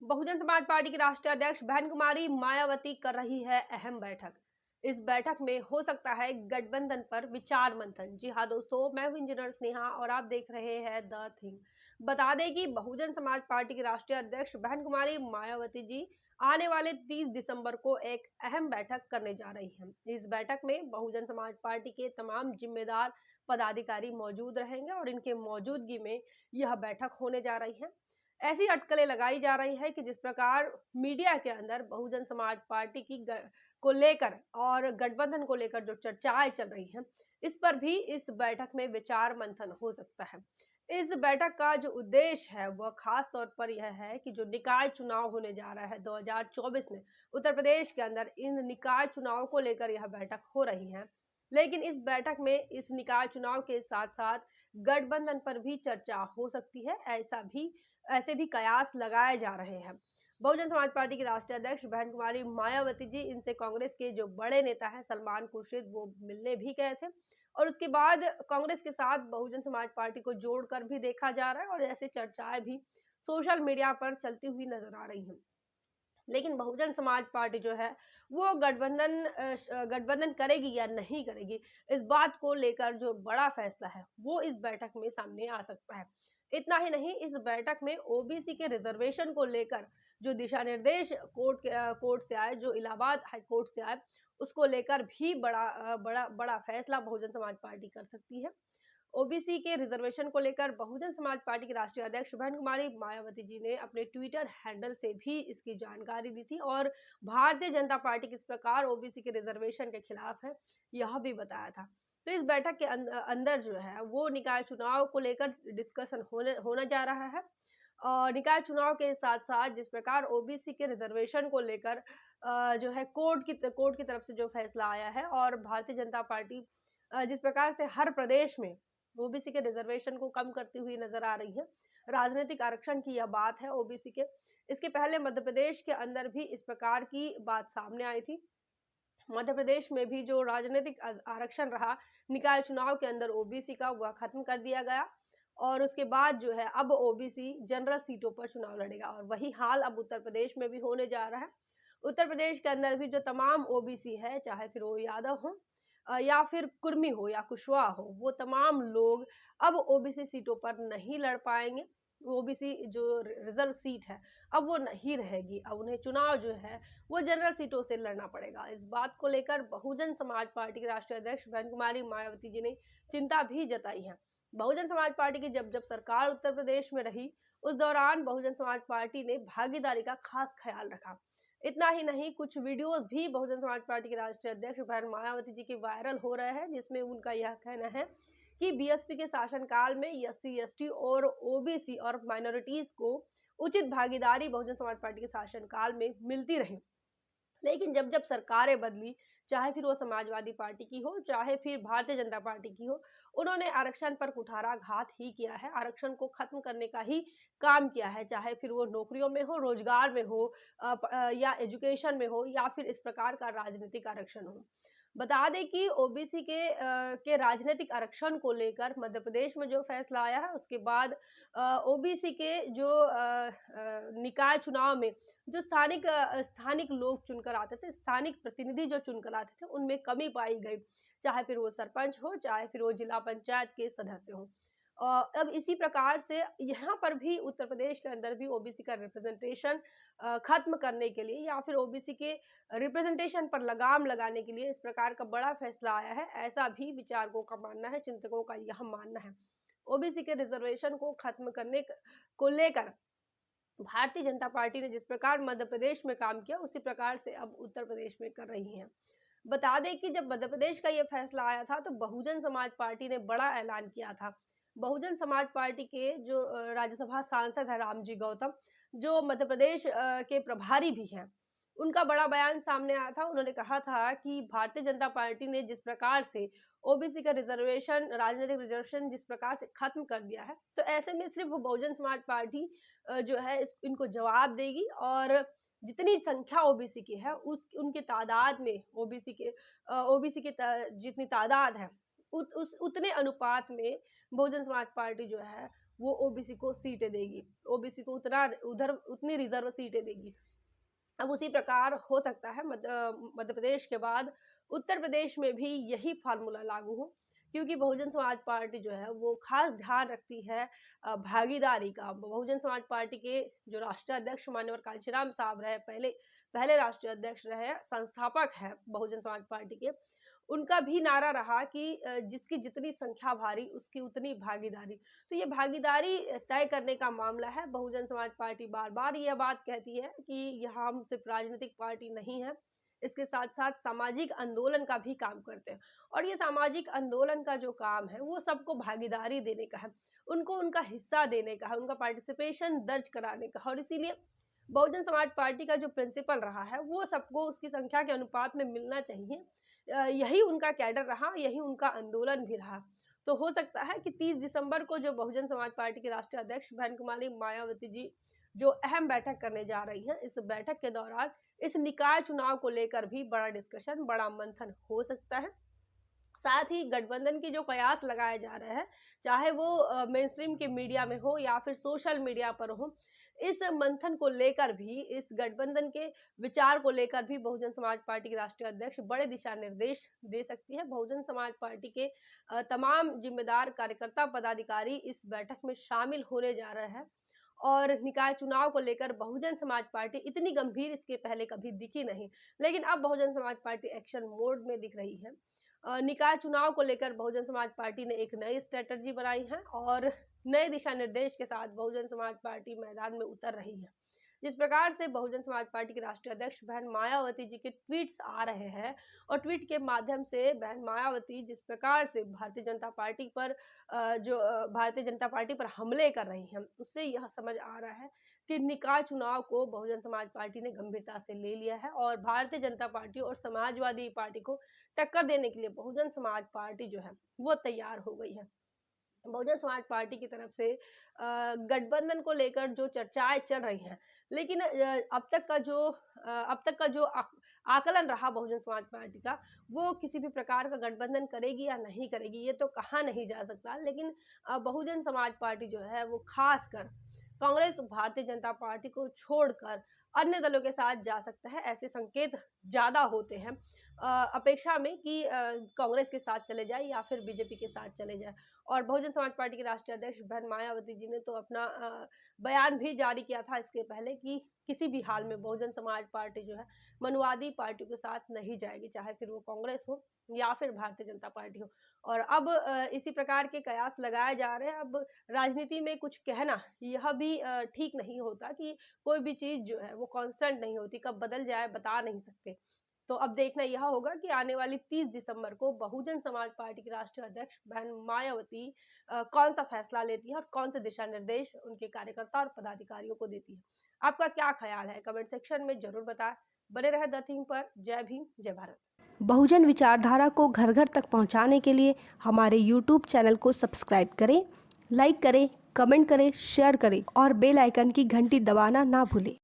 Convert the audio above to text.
Bahujan Samaj party की राष्ट्रीय अध्यक्ष बहन कुमारी मायावती कर रही है अहम बैठक। इस बैठक में हो सकता है गठबंधन पर विचार मंथन। जी हाँ दोस्तों, मैं हूं इंजीनियर स्नेहा और आप देख रहे हैं द थिंग। बता दें कि बहुजन समाज पार्टी की राष्ट्रीय अध्यक्ष बहन कुमारी मायावती जी आने वाले 30 दिसंबर को एक अहम बैठक करने जा रही हैं। इस बैठक में बहुजन समाज पार्टी के तमाम जिम्मेदार पदाधिकारी मौजूद रहेंगे और इनके मौजूदगी में यह बैठक होने जा रही है। ऐसी अटकलें लगाई जा रही है कि जिस प्रकार मीडिया के अंदर बहुजन समाज पार्टी की को लेकर और गठबंधन को लेकर जो चर्चाएं चल रही हैं, इस पर भी इस बैठक में विचार मंथन हो सकता है। इस बैठक का जो उद्देश्य है वह खास तौर पर यह है कि जो निकाय चुनाव होने जा रहा है 2024 में उत्तर प्रदेश के अंदर, इन निकाय चुनाव को लेकर यह बैठक हो रही है। लेकिन इस बैठक में इस निकाय चुनाव के साथ साथ गठबंधन पर भी चर्चा हो सकती है। ऐसे भी कयास लगाए जा रहे हैं। बहुजन समाज पार्टी की राष्ट्रीय अध्यक्ष बहन कुमारी मायावती जी, इनसे कांग्रेस के जो बड़े नेता हैं सलमान खुर्शीद, वो मिलने भी गए थे और उसके बाद कांग्रेस के साथ बहुजन समाज पार्टी को जोड़कर भी देखा जा रहा है और ऐसी चर्चाएं भी सोशल मीडिया पर चलती हुई नजर आ रही हैं। लेकिन बहुजन समाज पार्टी जो है वो गठबंधन करेगी या नहीं करेगी, इस बात को लेकर जो बड़ा फैसला है वो इस बैठक में सामने आ सकता है। इतना ही नहीं, इस बैठक में ओबीसी के रिजर्वेशन को लेकर जो दिशा निर्देश कोर्ट से आए, जो इलाहाबाद हाई कोर्ट से आए, उसको लेकर भी बड़ा फैसला बहुजन समाज पार्टी कर सकती है। ओबीसी के रिजर्वेशन को लेकर बहुजन समाज पार्टी की राष्ट्रीय अध्यक्ष बहन कुमारी मायावती जी ने अपने ट्विटर हैंडल से भी इसकी जानकारी दी थी और भारतीय जनता पार्टी किस प्रकार ओबीसी के रिजर्वेशन के खिलाफ है, यह भी बताया था। तो इस बैठक के अंदर जो है वो निकाय चुनाव को लेकर डिस्कशन होने जा रहा है। और निकाय चुनाव के साथ साथ जिस प्रकार ओबीसी के रिजर्वेशन को लेकर जो है कोर्ट की तरफ से जो फैसला आया है और भारतीय जनता पार्टी जिस प्रकार से हर प्रदेश में ओबीसी के रिजर्वेशन को कम करती हुई नजर आ रही है। राजनीतिक आरक्षण की यह बात है ओबीसी के। इसके पहले मध्य प्रदेश के अंदर भी इस प्रकार की बात सामने आई थी। मध्य प्रदेश में भी जो राजनीतिक आरक्षण रहा निकाय चुनाव के अंदर ओबीसी का, वह खत्म कर दिया गया और उसके बाद जो है अब ओबीसी जनरल सीटों पर चुनाव लड़ेगा और वही हाल अब उत्तर प्रदेश में भी होने जा रहा है। उत्तर प्रदेश के अंदर भी जो तमाम ओबीसी है, चाहे फिर वो यादव हो या फिर कुर्मी हो या कुशवाहा हो, वो तमाम लोग अब ओबीसी सीटों पर नहीं लड़ पाएंगे। ओबीसी जो रिजर्व सीट है अब वो नहीं रहेगी, अब उन्हें चुनाव जो है वो जनरल सीटों से लड़ना पड़ेगा। इस बात को लेकर बहुजन समाज पार्टी के राष्ट्रीय अध्यक्ष बहन कुमारी मायावती जी ने चिंता भी जताई है। बहुजन समाज पार्टी की जब जब सरकार उत्तर प्रदेश में रही, उस दौरान बहुजन समाज पार्टी ने भागीदारी का खास ख्याल रखा। इतना ही नहीं, कुछ वीडियोस भी बहुजन समाज पार्टी के राष्ट्रीय अध्यक्ष बहन मायावती जी के वायरल हो रहे हैं, जिसमें उनका यह कहना है कि बीएसपी के शासनकाल में एससी एसटी और ओबीसी और माइनॉरिटीज को उचित भागीदारी बहुजन समाज पार्टी के शासनकाल में मिलती रही। लेकिन जब जब सरकारें बदली, चाहे फिर वो समाजवादी पार्टी की हो, चाहे फिर भारतीय जनता पार्टी की हो, उन्होंने आरक्षण पर कुठाराघात ही किया है, आरक्षण को खत्म करने का ही काम किया है, चाहे फिर वो नौकरियों में हो, रोजगार में हो, या एजुकेशन में हो, या फिर इस प्रकार का राजनीतिक आरक्षण हो। बता दें कि ओबीसी के राजनीतिक आरक्षण को लेकर मध्य प्रदेश में जो फैसला आया है, उसके बाद ओबीसी के जो निकाय चुनाव में जो स्थानिक लोग चुनकर आते थे, स्थानिक प्रतिनिधि जो चुनकर आते थे, उनमें कमी पाई गई, चाहे फिर वो सरपंच हो, चाहे फिर वो जिला पंचायत के सदस्य हो। अब इसी प्रकार से यहाँ पर भी उत्तर प्रदेश के अंदर भी ओबीसी का रिप्रेजेंटेशन खत्म करने के लिए या फिर ओबीसी के रिप्रेजेंटेशन पर लगाम लगाने के लिए इस प्रकार का बड़ा फैसला आया है, ऐसा भी विचारकों का मानना है, चिंतकों का यह मानना है। ओबीसी के रिजर्वेशन को खत्म करने को लेकर भारतीय जनता पार्टी ने जिस प्रकार मध्य प्रदेश में काम किया, उसी प्रकार से अब उत्तर प्रदेश में कर रही है। बता दें कि जब मध्य प्रदेश का यह फैसला आया था तो बहुजन समाज पार्टी ने बड़ा ऐलान किया था। बहुजन समाज पार्टी के जो राज्यसभा सांसद है रामजी गौतम, जो मध्य प्रदेश के प्रभारी भी हैं, उनका बड़ा बयान सामने आया था। उन्होंने कहा था कि भारतीय जनता पार्टी ने जिस प्रकार से ओबीसी का रिजर्वेशन, राजनीतिक रिजर्वेशन जिस प्रकार से खत्म कर दिया है, तो ऐसे में सिर्फ बहुजन समाज पार्टी जो है इनको जवाब देगी और जितनी संख्या ओबीसी की है उनकी तादाद में ओबीसी की जितनी तादाद है उतने अनुपात में बहुजन समाज पार्टी जो है वो ओबीसी को सीटें देगी, ओबीसी को उतनी रिजर्व सीटें देगी। अब उसी प्रकार हो सकता है मध्य प्रदेश के बाद उत्तर प्रदेश में भी यही फार्मूला लागू हो, क्योंकि बहुजन समाज पार्टी जो है वो खास ध्यान रखती है भागीदारी का। बहुजन समाज पार्टी के जो राष्ट्रीय अध्यक्ष माननीय कांशीराम साहब रहे, पहले राष्ट्रीय अध्यक्ष रहे, संस्थापक है बहुजन समाज पार्टी के, उनका भी नारा रहा कि जिसकी जितनी संख्या भारी उसकी उतनी भागीदारी। तो ये भागीदारी तय करने का मामला है। बहुजन समाज पार्टी बार बार यह बात कहती है कि यहाँ हम सिर्फ राजनीतिक पार्टी नहीं है, इसके साथ साथ सामाजिक आंदोलन का भी काम करते हैं। और ये सामाजिक आंदोलन का जो काम है वो सबको भागीदारी देने का है, उनको उनका हिस्सा देने का है, उनका पार्टिसिपेशन दर्ज कराने का। और इसीलिए बहुजन समाज पार्टी का जो प्रिंसिपल रहा है वो सबको उसकी संख्या के अनुपात में मिलना चाहिए। यही उनका कैडर रहा, यही उनका आंदोलन भी रहा। तो हो सकता है कि 30 दिसंबर को जो बहुजन समाज पार्टी के राष्ट्रीय अध्यक्ष बहन कुमारी मायावती जी जो अहम बैठक करने जा रही हैं, इस बैठक के दौरान इस निकाय चुनाव को लेकर भी बड़ा डिस्कशन, बड़ा मंथन हो सकता है। साथ ही गठबंधन की जो कयास लगाए जा रहे हैं, चाहे वो मेन स्ट्रीम के मीडिया में हो या फिर सोशल मीडिया पर हो, इस मंथन को लेकर भी, इस गठबंधन के विचार को लेकर भी बहुजन समाज पार्टी के राष्ट्रीय अध्यक्ष बड़े दिशा निर्देश दे सकती है। बहुजन समाज पार्टी के तमाम जिम्मेदार कार्यकर्ता पदाधिकारी इस बैठक में शामिल होने जा रहे हैं। और निकाय चुनाव को लेकर बहुजन समाज पार्टी इतनी गंभीर इसके पहले कभी दिखी नहीं, लेकिन अब Bahujan Samaj party action mode में दिख रही है। निकाय चुनाव को लेकर बहुजन समाज पार्टी ने एक नई स्ट्रेटजी बनाई है और नए दिशा निर्देश के साथ बहुजन समाज पार्टी मैदान में उतर रही है। जिस प्रकार से बहुजन समाज पार्टी के राष्ट्रीय अध्यक्ष बहन मायावती जी के ट्वीट्स आ रहे हैं और ट्वीट के माध्यम से बहन मायावती जिस प्रकार से भारतीय जनता पार्टी पर हमले कर रही हैं, उससे यह समझ आ रहा है कि निकाय चुनाव को बहुजन समाज पार्टी ने गंभीरता से ले लिया है और भारतीय जनता पार्टी और समाजवादी पार्टी को टक्कर देने के लिए बहुजन समाज पार्टी जो है वो तैयार हो गई है। बहुजन समाज पार्टी की तरफ से गठबंधन को लेकर जो चर्चाएं चल रही हैं, लेकिन अब तक का जो आकलन रहा बहुजन समाज पार्टी का, वो किसी भी प्रकार का गठबंधन करेगी या नहीं करेगी ये तो कहा नहीं जा सकता। लेकिन बहुजन समाज पार्टी जो है वो खासकर कांग्रेस, भारतीय जनता पार्टी को छोड़कर अन्य दलों के साथ जा सकता है, ऐसे संकेत ज्यादा होते हैं अपेक्षा में कि कांग्रेस के साथ चले जाए या फिर बीजेपी के साथ चले जाए। और बहुजन समाज पार्टी के राष्ट्रीय अध्यक्ष बहन मायावती जी ने तो अपना बयान भी जारी किया था इसके पहले कि किसी भी हाल में बहुजन समाज पार्टी जो है मनुवादी पार्टी के साथ नहीं जाएगी, चाहे फिर वो कांग्रेस हो या फिर भारतीय जनता पार्टी हो। और अब इसी प्रकार के कयास लगाए जा रहे हैं। अब राजनीति में कुछ कहना यह भी ठीक नहीं होता कि कोई भी चीज जो है वो कांस्टेंट नहीं होती, कब बदल जाए बता नहीं सकते। तो अब देखना यह होगा कि आने वाली 30 दिसंबर को बहुजन समाज पार्टी की राष्ट्रीय अध्यक्ष बहन मायावती कौन सा फैसला लेती है और कौन से दिशा निर्देश उनके कार्यकर्ता और पदाधिकारियों को देती है। आपका क्या ख्याल है, कमेंट सेक्शन में जरूर बताएं। बने रहे द थीम पर। जय भीम, जय भारत। बहुजन विचारधारा को घर घर तक पहुंचाने के लिए हमारे YouTube चैनल को सब्सक्राइब करें, लाइक करें, कमेंट करें, शेयर करें और बेल आइकन की घंटी दबाना ना भूलें।